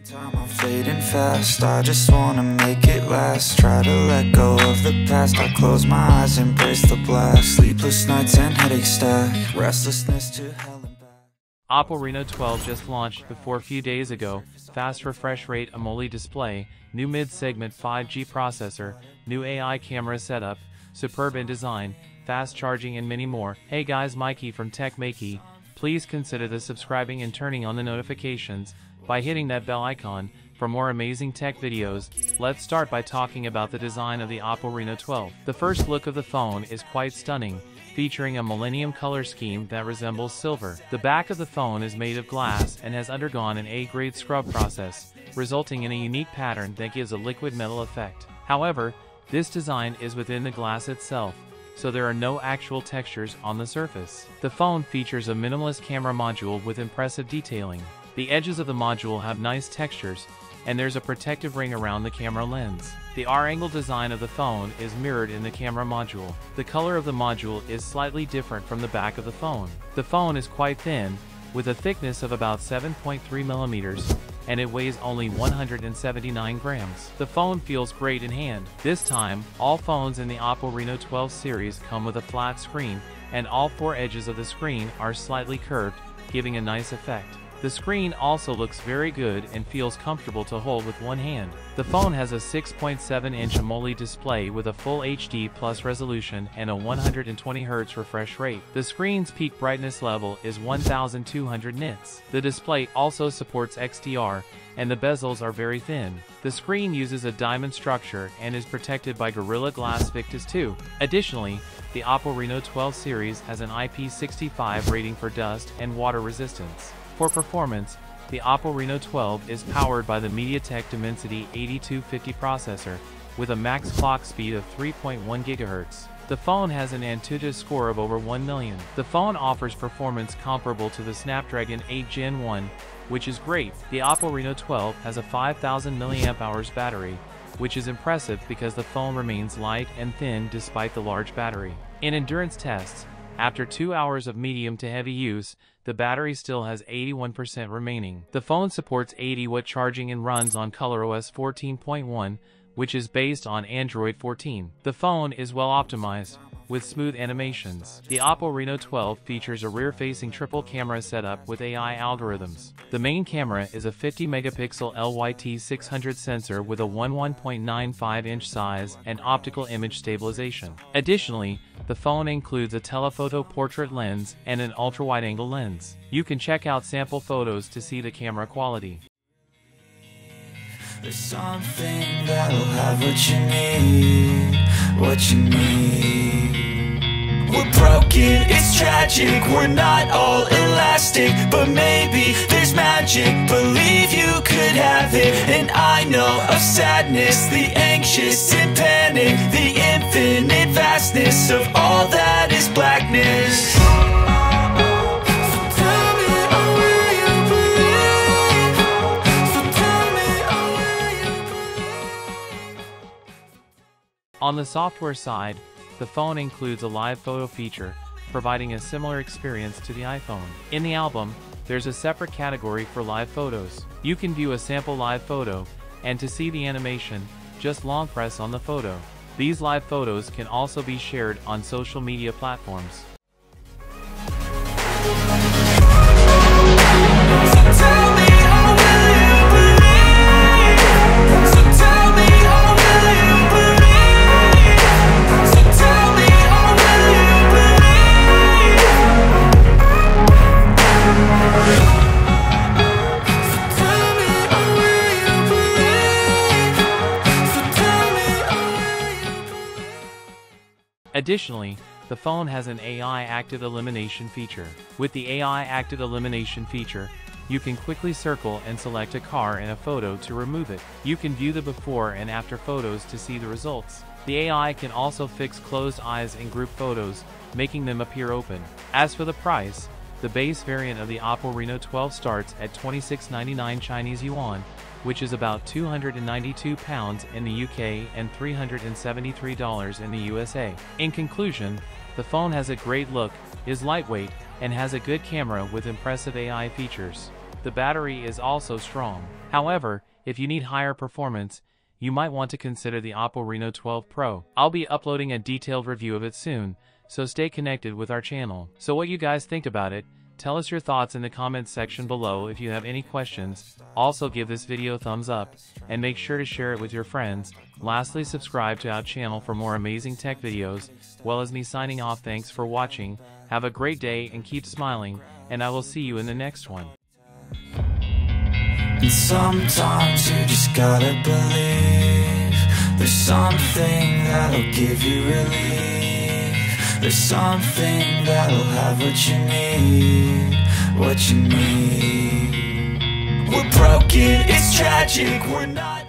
Time I'm fading fast, I just wanna make it last. Try to let go of the past, I close my eyes, embrace the blast. Sleepless nights and headaches stack, restlessness to hell and back. Oppo Reno 12 just launched before a few days ago. Fast refresh rate AMOLED display, new mid-segment 5G processor, new AI camera setup, superb in design, fast charging and many more. Hey guys, Maiky from techmaiky. Please consider the subscribing and turning on the notifications by hitting that bell icon for more amazing tech videos. Let's start by talking about the design of the Oppo Reno 12. The first look of the phone is quite stunning, featuring a millennium color scheme that resembles silver. The back of the phone is made of glass and has undergone an A-grade scrub process, resulting in a unique pattern that gives a liquid metal effect. However, this design is within the glass itself, so there are no actual textures on the surface. The phone features a minimalist camera module with impressive detailing. The edges of the module have nice textures, and there's a protective ring around the camera lens. The R-angle design of the phone is mirrored in the camera module. The color of the module is slightly different from the back of the phone. The phone is quite thin, with a thickness of about 7.3 millimeters, and it weighs only 179 grams. The phone feels great in hand. This time, all phones in the Oppo Reno 12 series come with a flat screen, and all four edges of the screen are slightly curved, giving a nice effect. The screen also looks very good and feels comfortable to hold with one hand. The phone has a 6.7-inch AMOLED display with a full HD plus resolution and a 120Hz refresh rate. The screen's peak brightness level is 1200 nits. The display also supports XDR, and the bezels are very thin. The screen uses a diamond structure and is protected by Gorilla Glass Victus 2. Additionally, the Oppo Reno 12 series has an IP65 rating for dust and water resistance. For performance, the Oppo Reno 12 is powered by the MediaTek Dimensity 8250 processor with a max clock speed of 3.1 GHz. The phone has an Antutu score of over 1 million. The phone offers performance comparable to the Snapdragon 8 Gen 1, which is great. The Oppo Reno 12 has a 5000 mAh battery, which is impressive because the phone remains light and thin despite the large battery. In endurance tests, after 2 hours of medium to heavy use, the battery still has 81% remaining. The phone supports 80-watt charging and runs on ColorOS 14.1, which is based on Android 14. The phone is well optimized, with smooth animations. The Oppo Reno 12 features a rear-facing triple camera setup with AI algorithms. The main camera is a 50-megapixel LYT600 sensor with a 11.95-inch size and optical image stabilization. Additionally, the phone includes a telephoto portrait lens and an ultra-wide-angle lens. You can check out sample photos to see the camera quality. There's something that'll have what you need, what you need. We're broken, it's tragic, we're not all elastic, but maybe there's magic, believe you could have it. And I know of sadness, the anxious and panic, the infinite vastness of all that is blackness. On the software side, the phone includes a live photo feature, providing a similar experience to the iPhone. In the album, there's a separate category for live photos. You can view a sample live photo, and to see the animation, just long press on the photo. These live photos can also be shared on social media platforms. Additionally, the phone has an AI active elimination feature. With the AI active elimination feature, you can quickly circle and select a car in a photo to remove it. You can view the before and after photos to see the results. The AI can also fix closed eyes in group photos, making them appear open. As for the price, the base variant of the Oppo Reno 12 starts at 2699 Chinese yuan, which is about £292 in the UK and $373 in the USA. In conclusion, the phone has a great look, is lightweight, and has a good camera with impressive AI features. The battery is also strong. However, if you need higher performance, you might want to consider the Oppo Reno 12 Pro. I'll be uploading a detailed review of it soon, so stay connected with our channel. So what you guys think about it? Tell us your thoughts in the comments section below. If you have any questions, also give this video a thumbs up, and make sure to share it with your friends. Lastly, subscribe to our channel for more amazing tech videos, well as me signing off. Thanks for watching, have a great day and keep smiling, and I will see you in the next one. And sometimes you just gotta believe there's something that'll give you relief. There's something that'll have what you need, what you need. We're broken, it's tragic, we're not